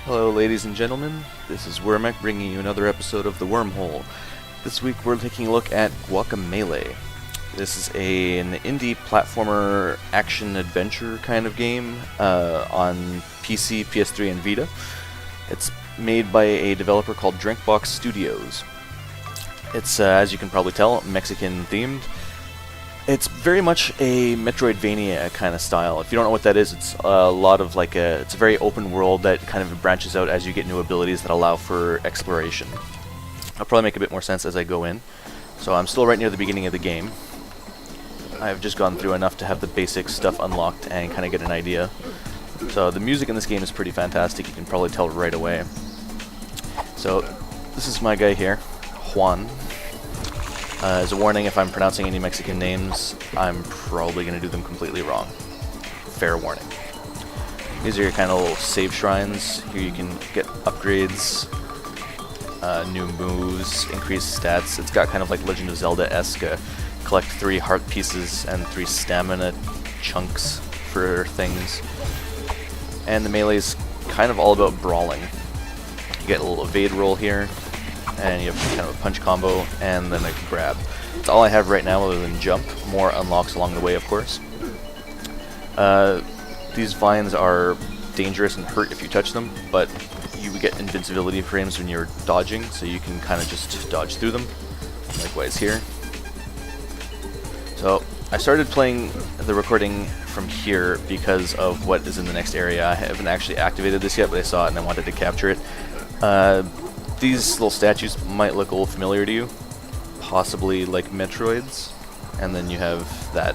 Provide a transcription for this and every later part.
Hello ladies and gentlemen, this is Wormek bringing you another episode of the Wormhole. This week we're taking a look at Guacamelee. This is an indie platformer action-adventure kind of game on PC, PS3, and Vita. It's made by a developer called DrinkBox Studios. It's, as you can probably tell, Mexican-themed. It's very much a metroid-vania kind of style. If you don't know what that is, it's a lot of it's a very open world that kind of branches out as you get new abilities that allow for exploration. I'll probably make a bit more sense as I go in. So I'm still right near the beginning of the game. I've just gone through enough to have the basic stuff unlocked and kind of get an idea. So the music in this game is pretty fantastic, you can probably tell right away. So this is my guy here, Juan. As a warning, if I'm pronouncing any Mexican names, I'm probably going to do them completely wrong. Fair warning. These are your kind of little save shrines. Here you can get upgrades, new moves, increased stats. It's got kind of like Legend of Zelda-esque, collect 3 heart pieces and 3 stamina chunks for things. And the melee is kind of all about brawling. You get a little evade roll here, and you have kind of a punch combo, and then a grab. That's all I have right now other than jump. More unlocks along the way, of course. These vines are dangerous and hurt if you touch them, but you get invincibility frames when you're dodging, so you can kind of just dodge through them. Likewise here. So, I started playing the recording from here because of what is in the next area. I haven't actually activated this yet, but I saw it and I wanted to capture it. These little statues might look a little familiar to you, possibly like Metroids, and then you have that.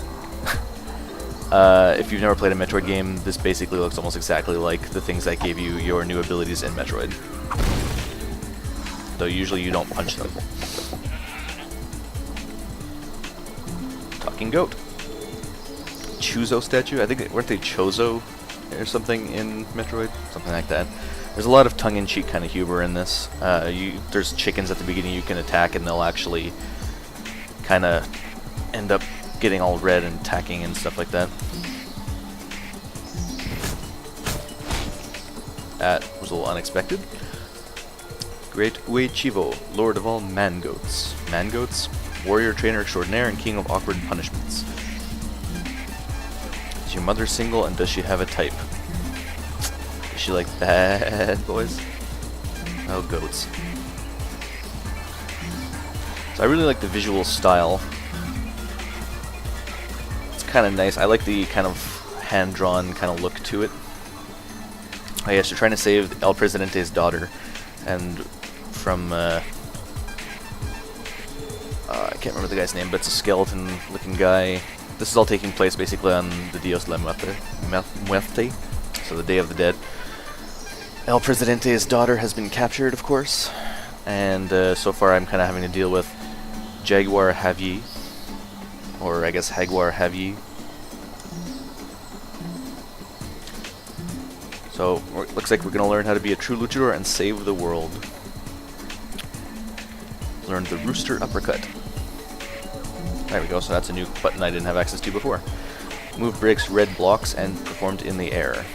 If you've never played a Metroid game, this basically looks almost exactly like the things that gave you your new abilities in Metroid. Though usually you don't punch them. Talking goat. Chuzo statue? I think, weren't they Chozo or something in Metroid? Something like that. There's a lot of tongue-in-cheek kind of humor in this. There's chickens at the beginning you can attack, and they'll actually kind of end up getting all red and attacking and stuff like that. That was a little unexpected. Great Ue Chivo, Lord of all man-goats. Man-goats? Warrior trainer extraordinaire and king of awkward punishments. Is your mother single, and does she have a type? Is she like bad boys? Oh, goats. So I really like the visual style. It's kind of nice. I like the kind of hand-drawn kind of look to it. Oh yes, you're trying to save El Presidente's daughter, and from I can't remember the guy's name, but it's a skeleton-looking guy. This is all taking place basically on the Dios de la Muerte, so the Day of the Dead. El Presidente's daughter has been captured, of course, and so far I'm kind of having to deal with Jaguar Javier, or I guess Jaguar Javier. So, looks like we're going to learn how to be a true luchador and save the world. Learn the Rooster Uppercut. There we go, so that's a new button I didn't have access to before. Move breaks red blocks and performed in the air.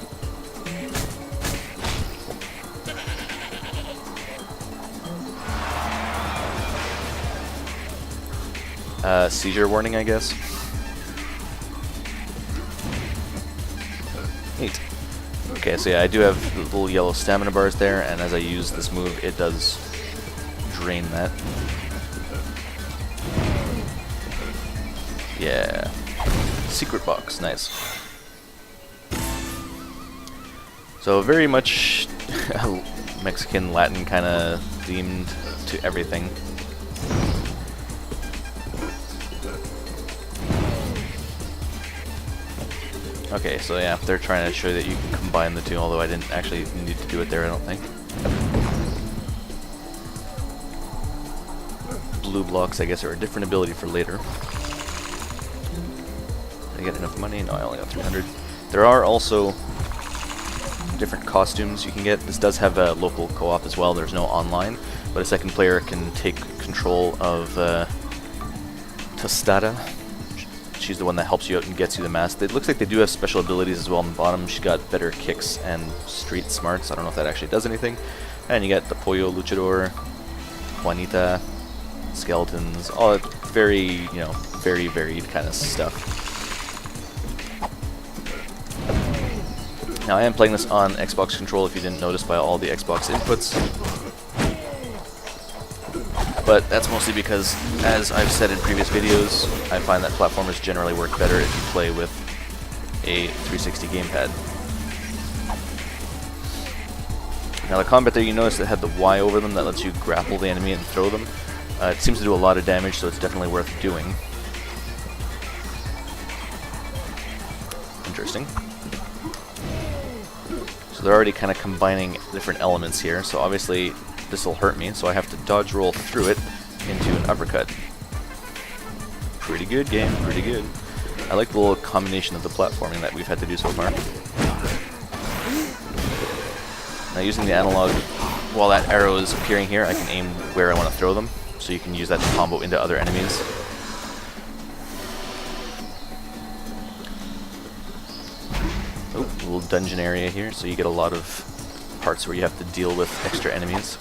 Seizure warning, I guess. Neat. Okay, so yeah, I do have the little yellow stamina bars there, and as I use this move, it does drain that. Yeah. Secret box, nice. So very much Mexican, Latin kind of themed to everything. Okay, so yeah, they're trying to show that you can combine the two, although I didn't actually need to do it there, I don't think. Blue blocks, I guess, are a different ability for later. Did I get enough money? No, I only got 300. There are also different costumes you can get. This does have a local co-op as well. There's no online, but a second player can take control of Tostada, She's the one that helps you out and gets you the mask. It looks like they do have special abilities as well on the bottom. She's got better kicks and street smarts. I don't know if that actually does anything. And you got the Pollo Luchador, Juanita, skeletons, all very, you know, very varied kind of stuff. Now I am playing this on Xbox control, if you didn't notice by all the Xbox inputs. But that's mostly because, as I've said in previous videos, I find that platformers generally work better if you play with a 360 gamepad. Now the combat there, you notice that had the Y over them that lets you grapple the enemy and throw them. It seems to do a lot of damage, so it's definitely worth doing. Interesting. So they're already kind of combining different elements here, so obviously this will hurt me, so I have to dodge roll through it into an uppercut. Pretty good game, pretty good. I like the little combination of the platforming that we've had to do so far. Now using the analog, while that arrow is appearing here, I can aim where I want to throw them, so you can use that to combo into other enemies. Oh, a little dungeon area here, so you get a lot of parts where you have to deal with extra enemies.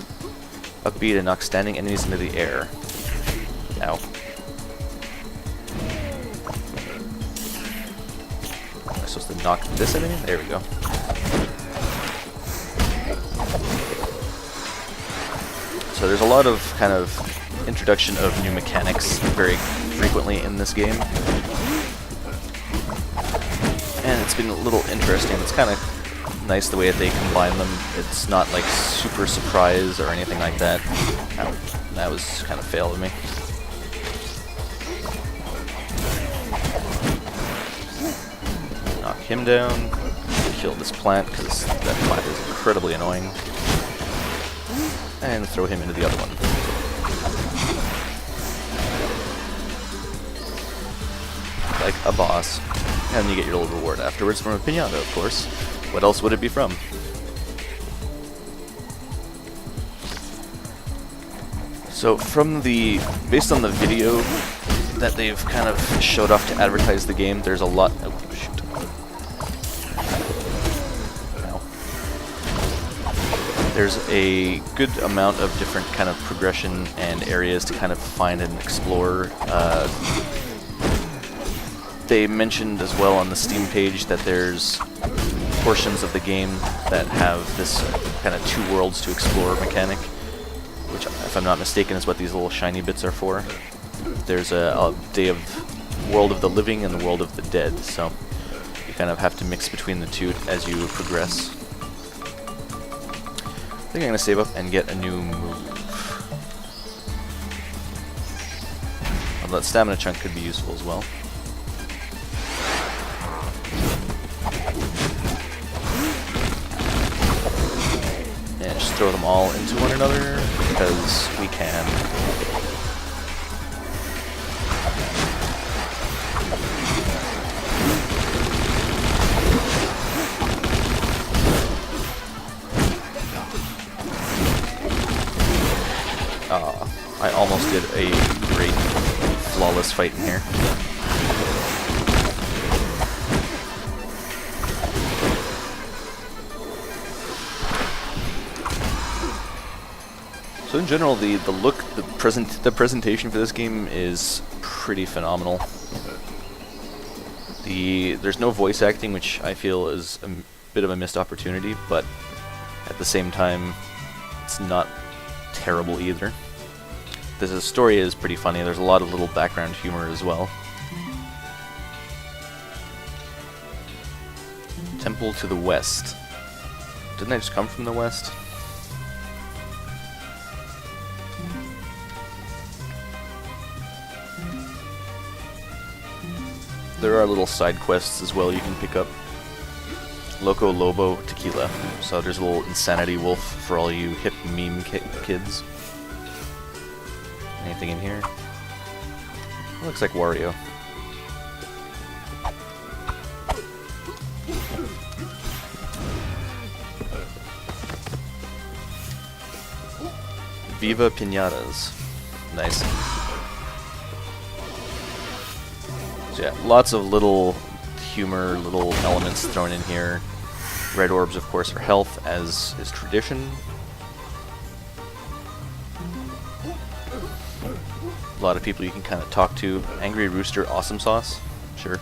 Upbeat and knock standing enemies into the air. Ow. Am I supposed to knock this enemy? There we go. So there's a lot of kind of introduction of new mechanics very frequently in this game. And it's been a little interesting. It's kind of nice the way that they combine them. It's not like super surprise or anything like that. Ow, that was kind of fail of me. Knock him down. Kill this plant because that plant is incredibly annoying. And throw him into the other one. Like a boss. And you get your little reward afterwards from a piñata, of course. What else would it be from? So based on the video that they've kind of showed off to advertise the game, there's a lot. Oh shoot! Ow. There's a good amount of different kind of progression and areas to kind of find and explore. They mentioned as well on the Steam page that there's portions of the game that have this kind of two worlds to explore mechanic, which, if I'm not mistaken, is what these little shiny bits are for. There's a world of the living and the world of the dead, so you kind of have to mix between the two as you progress. I think I'm going to save up and get a new move. Although that stamina chunk could be useful as well. And just throw them all into one another, because we can. I almost did a great, flawless fight in here. So in general, the look, the presentation for this game is pretty phenomenal. There's no voice acting, which I feel is a bit of a missed opportunity, but at the same time, it's not terrible either. The story is pretty funny. There's a lot of little background humor as well. Temple to the west. Didn't I just come from the west? There are little side quests as well you can pick up. Loco Lobo Tequila. So there's a little insanity wolf for all you hip meme kids. Anything in here? Looks like Wario. Viva Piñatas. Nice. So yeah, lots of little humor, little elements thrown in here. Red orbs, of course, are health, as is tradition. A lot of people you can kind of talk to. Angry Rooster, awesome sauce. Sure.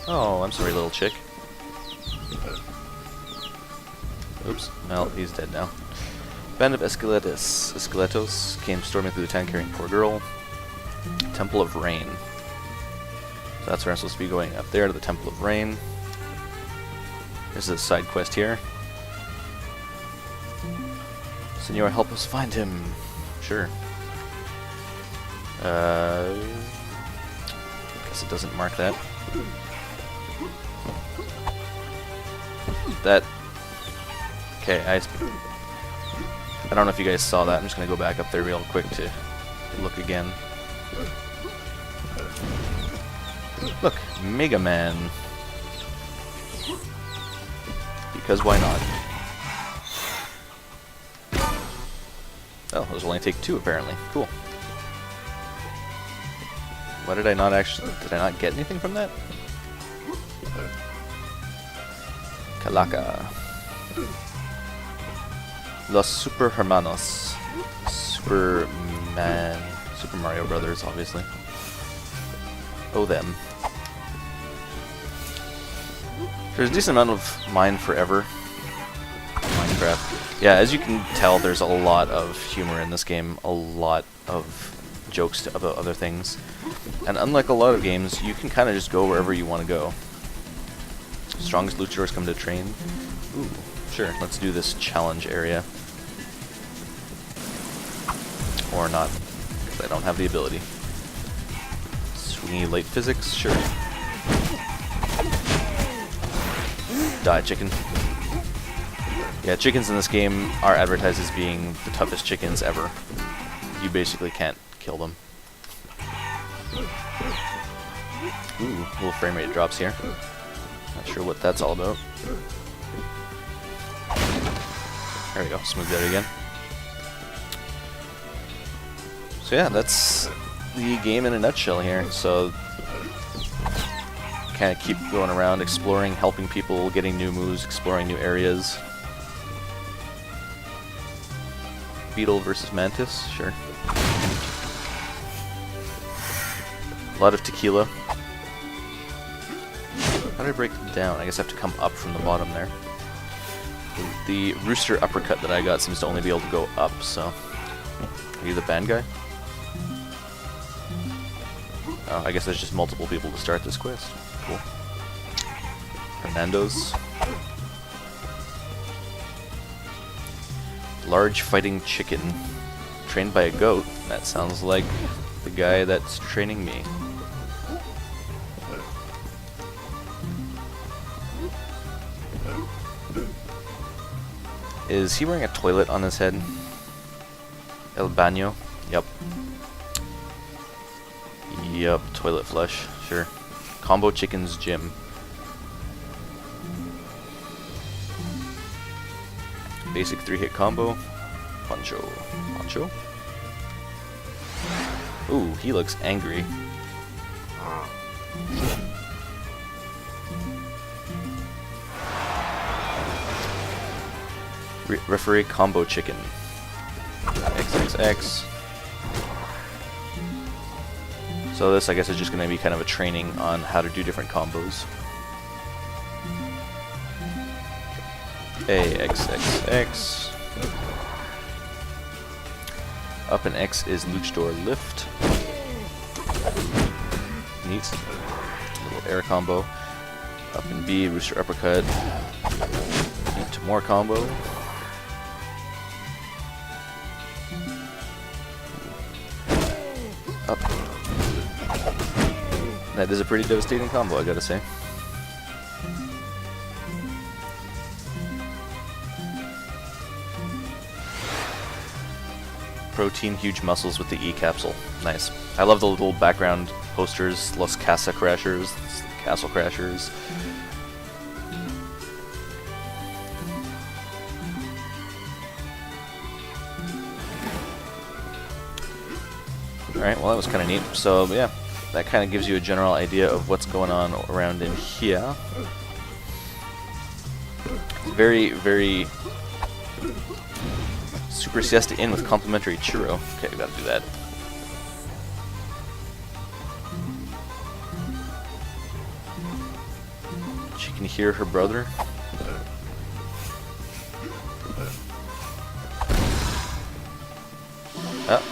Oh, I'm sorry, little chick. Oops. Well, he's dead now. Band of Esqueletos came storming through the town carrying poor girl. Temple of Rain. So that's where I'm supposed to be going, up there to the Temple of Rain. There's a side quest here. Senor, help us find him. Sure. Guess it doesn't mark that. That. Okay, I don't know if you guys saw that. I'm just gonna go back up there real quick to look again. Look, Mega Man. Because why not? Oh, those will only take 2 apparently. Cool. Why did I not actually... Did I not get anything from that? Calaca. Los Super Hermanos. Super Mario Brothers, obviously. Oh, them. There's a decent amount of mine forever. Minecraft. Yeah, as you can tell, there's a lot of humor in this game. A lot of jokes about other things. And unlike a lot of games, you can kind of just go wherever you want to go. Strongest luchadors come to train. Ooh, sure, let's do this challenge area. Or not, because I don't have the ability. Swingy light physics, sure. Die, chicken. Yeah, chickens in this game are advertised as being the toughest chickens ever. You basically can't kill them. Ooh, little frame rate drops here. Not sure what that's all about. There we go, smooth that again. So yeah, that's the game in a nutshell here. So kind of keep going around, exploring, helping people, getting new moves, exploring new areas. Beetle versus Mantis, sure. A lot of tequila. How do I break them down? I guess I have to come up from the bottom there. The rooster uppercut that I got seems to only be able to go up, so... Are you the band guy? Oh, I guess there's just multiple people to start this quest. Cool. Fernando's. Large fighting chicken. Trained by a goat. That sounds like the guy that's training me. Is he wearing a toilet on his head? El Baño? Yep. Yep, toilet flush, sure. Combo Chicken's Gym. Basic 3-hit combo. Poncho. Poncho? Ooh, he looks angry. Referee Combo Chicken. XXX. So this, I guess, is just going to be kind of a training on how to do different combos. AXXX. Up and X is Luchador Lift. Neat. Little air combo. Up and B, Rooster Uppercut. Into more combo. Up. That is a pretty devastating combo, I gotta say. Protein, huge muscles with the E capsule. Nice. I love the little background posters. Los Casa Crashers, Castle Crashers. Alright, well that was kind of neat. So yeah, that kind of gives you a general idea of what's going on around in here. Very, very Super Siesta Inn with complimentary churro. Okay, we gotta do that. She can hear her brother. Oh.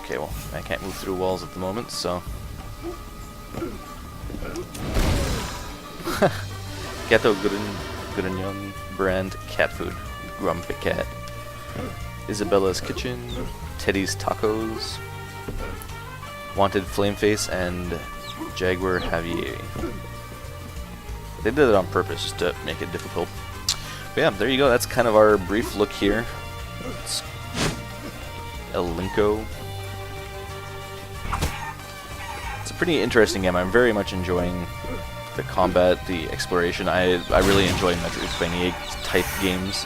Okay, well, I can't move through walls at the moment, so... Gato Grignon brand cat food. Grumpy Cat. Isabella's Kitchen. Teddy's Tacos. Wanted Flameface and Jaguar Javier. They did it on purpose just to make it difficult. But yeah, there you go. That's kind of our brief look here. It's Elinko. It's a pretty interesting game. I'm very much enjoying the combat, the exploration. I really enjoy metroid-vania type games.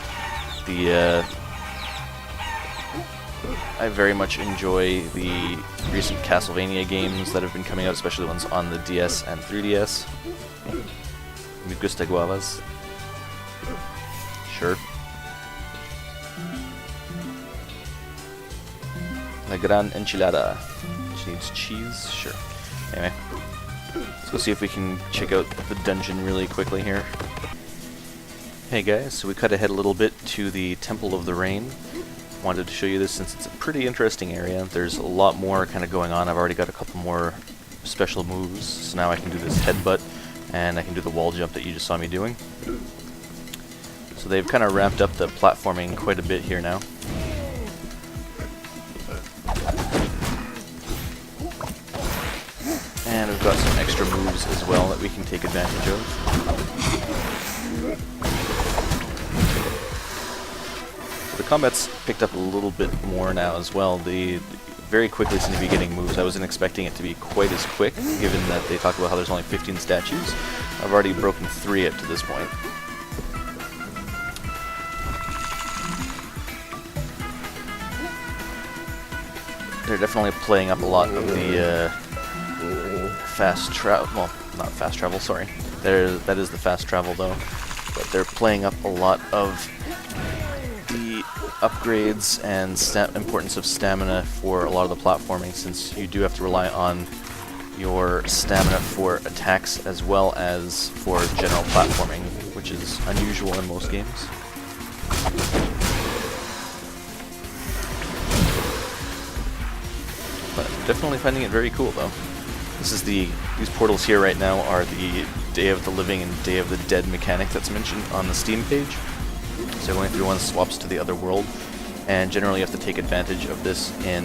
I very much enjoy the recent Castlevania games that have been coming out, especially the ones on the DS and 3DS. Me gusta guavas. Sure. La Gran Enchilada. She needs cheese? Sure. Anyway. Let's go see if we can check out the dungeon really quickly here. Hey guys, so we cut ahead a little bit to the Temple of the Rain. Wanted to show you this since it's a pretty interesting area. There's a lot more kind of going on. I've already got a couple more special moves, so now I can do this headbutt, and I can do the wall jump that you just saw me doing. So they've kind of ramped up the platforming quite a bit here now. And we've got some extra moves as well that we can take advantage of. The combat's picked up a little bit more now as well. They very quickly seem to be getting moves. I wasn't expecting it to be quite as quick, given that they talk about how there's only 15 statues. I've already broken 3 up to this point. They're definitely playing up a lot of the fast travel. Well, not fast travel, sorry. That is the fast travel though. But they're playing up a lot of the upgrades and importance of stamina for a lot of the platforming, since you do have to rely on your stamina for attacks as well as for general platforming, which is unusual in most games. But definitely finding it very cool though. This is these portals here right now are the Day of the Living and Day of the Dead mechanic that's mentioned on the Steam page. So going through one swaps to the other world, and generally you have to take advantage of this in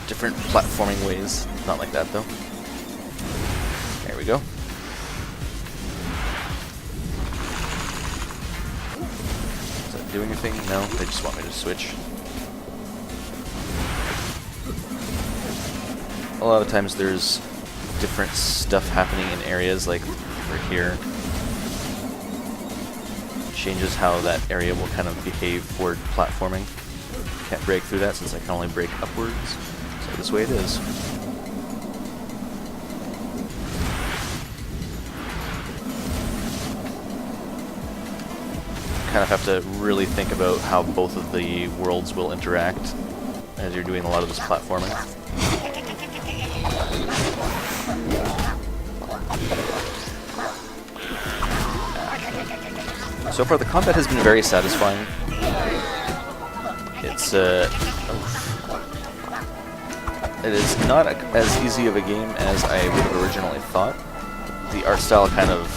different platforming ways. Not like that though. There we go. Is that doing anything? No, they just want me to switch. A lot of times there's different stuff happening in areas, like over here. Changes how that area will kind of behave for platforming. Can't break through that since I can only break upwards. So this way it is. Kind of have to really think about how both of the worlds will interact as you're doing a lot of this platforming. So far the combat has been very satisfying. It's it is not as easy of a game as I would have originally thought. The art style kind of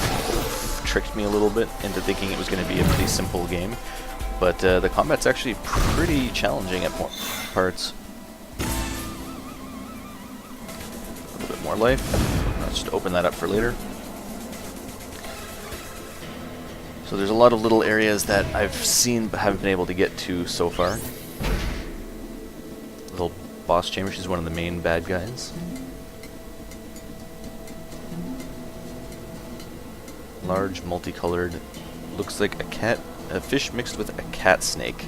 tricked me a little bit into thinking it was going to be a pretty simple game, but the combat's actually pretty challenging at parts. A little bit more life. Let's just open that up for later. So there's a lot of little areas that I've seen but haven't been able to get to so far. Little boss chamber, she's one of the main bad guys. Large, multicolored, looks like a fish mixed with a cat snake.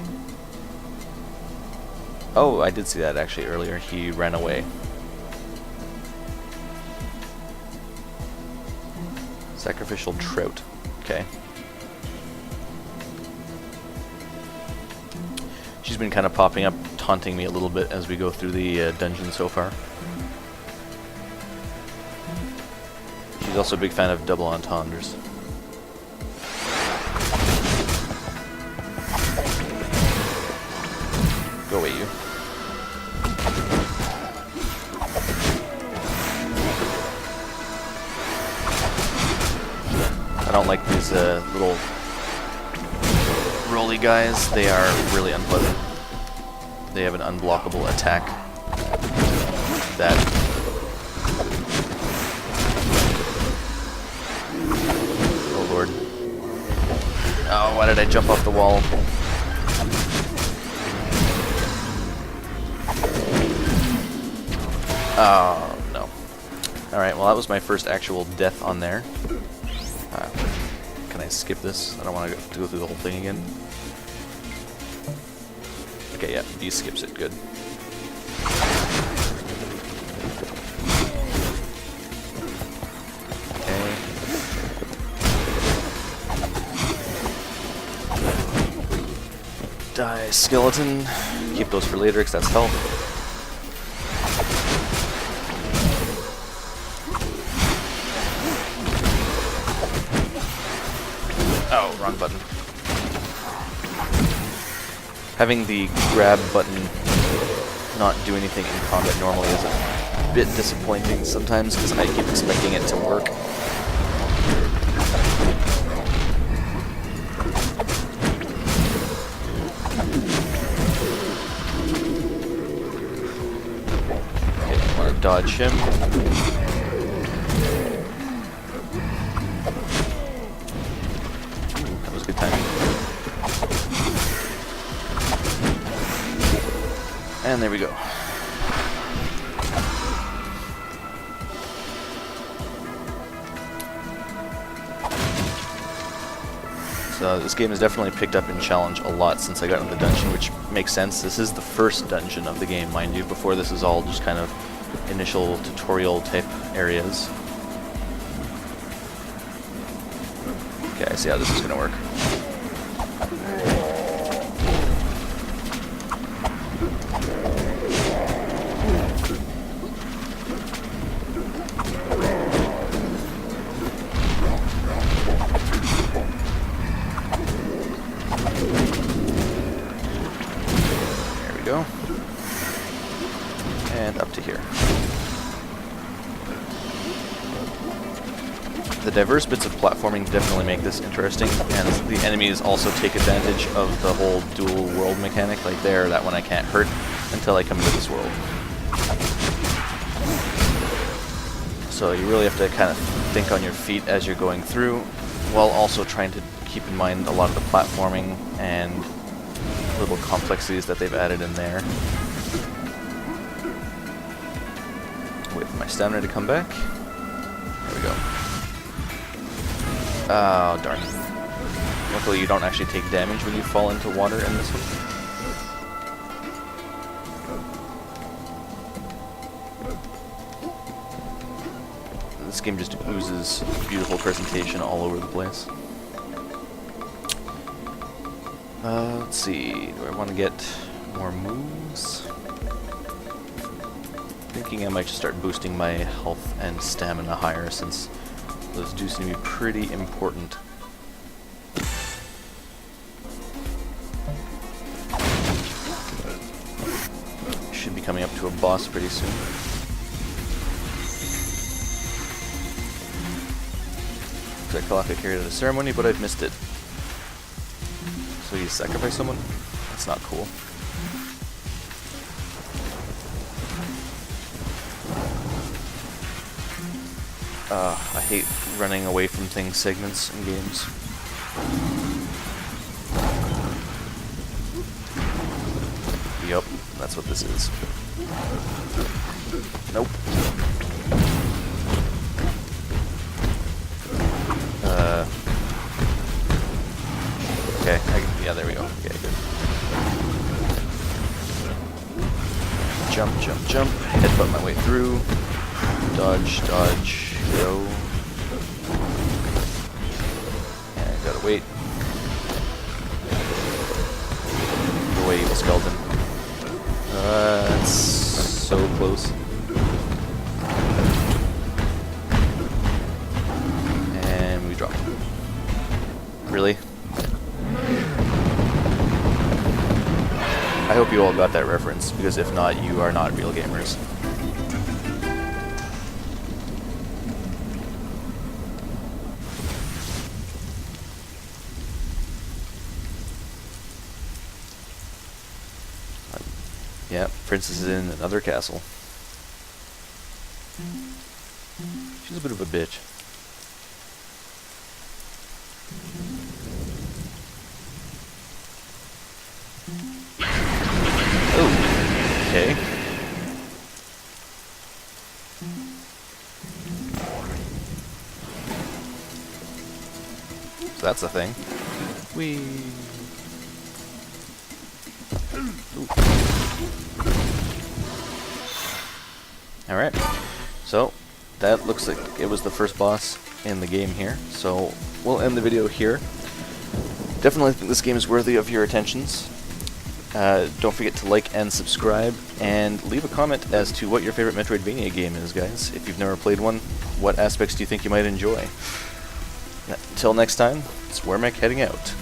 Oh, I did see that actually earlier. He ran away. Sacrificial trout. Okay. She's been kind of popping up, taunting me a little bit as we go through the dungeon so far. She's also a big fan of double entendres. Go away, you. I don't like these little rolly guys. They are really unpleasant. They have an unblockable attack that... Oh lord. Oh, why did I jump off the wall? Oh, no. Alright, well that was my first actual death on there. Can I skip this? I don't want to go through the whole thing again. Okay, yeah, B skips it. Good. Okay. Die, skeleton. Keep those for later, because that's health. Oh, wrong button. Having the grab button not do anything in combat normally is a bit disappointing sometimes because I keep expecting it to work. Okay, I want to dodge him. That was good timing. And there we go. So this game has definitely picked up in challenge a lot since I got in the dungeon, which makes sense. This is the first dungeon of the game, mind you. Before this is all just kind of initial tutorial type areas. Okay, I see how this is going to work. Go. And up to here. The diverse bits of platforming definitely make this interesting, and the enemies also take advantage of the whole dual world mechanic. Like there, that one I can't hurt until I come into this world. So you really have to kind of think on your feet as you're going through, while also trying to keep in mind a lot of the platforming and little complexities that they've added in there. Wait for my stamina to come back. There we go. Oh, darn. Luckily you don't actually take damage when you fall into water in this one. This game just oozes beautiful presentation all over the place. Let's see, do I want to get more moves? Thinking I might just start boosting my health and stamina higher since those do seem to be pretty important. Should be coming up to a boss pretty soon. I feel like I carried out a ceremony, but I've missed it. So you sacrifice someone? That's not cool. I hate running away from things segments in games. Yup, that's what this is. Nope. Okay, yeah, there we go. Okay, good. jump, jump, jump, headbutt my way through, dodge, dodge, go, and gotta wait. Go away, evil skeleton. That's so close. And we drop. Really? I hope you all got that reference, because if not, you are not real gamers. Yeah, Princess is in another castle. She's a bit of a bitch. Oh, okay. So that's the thing. Whee! Alright, so that looks like it was the first boss in the game here, so we'll end the video here. Definitely think this game is worthy of your attentions. Don't forget to like and subscribe, and leave a comment as to what your favorite metroid-vania game is, guys. If you've never played one, what aspects do you think you might enjoy? Until next time, it's Wormhole heading out.